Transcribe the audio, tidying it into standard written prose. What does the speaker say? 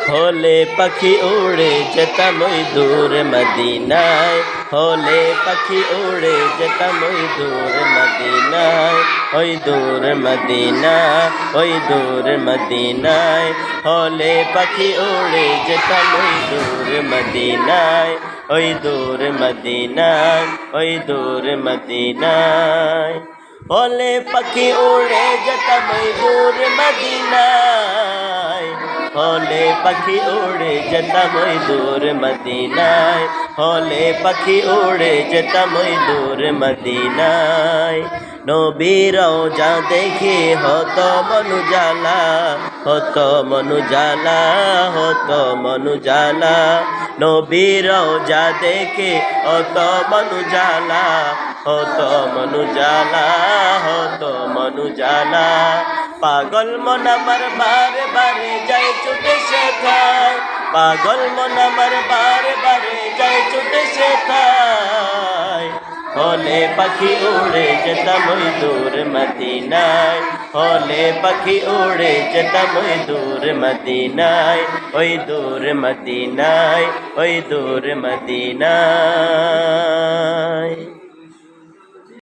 হলে পাখি উড়ে যেতাম ওই দূর মদিনায়, হলে পাখি উড়ে যেতাম ওই দূর মদিনায়, ওই দূর মদিনা, ওই দূর মদিনায়। হলে পাখি উড়ে যেতাম ওই দূর মদিনায়, ওই দূর মদিনায়, ওই দূর মদিনায়। হলে পাখি উড়ে যেতাম ওই দূর মদিনায়, হলে পাখি উড়ে যেতাম ওই দূর মদিনায়, হলে পাখি উড়ে যেতাম ওই দূর মদিনায়। নবীর রওজা দেখে হতো মনু জ্বালা, হতো মনু জ্বালা, হতো মনু জ্বালা। নবীর রওজা দেখে হতো মনু জ্বালা, হতো মনু জ্বালা, হতো মনু জ্বালা। পাগল মন আমার বারে বারে যায় ছুটে শেখায়, পাগল মন আমার বারে বারে যায় ছুটে শেখায়। হলে পাখি উড়ে যেতাম ওই দূর মদিনায়, হলে পাখি উড়ে যেতাম ওই দূর মদিনায়, ওই দূর মদিনায়, ওই দূর মদিনায়।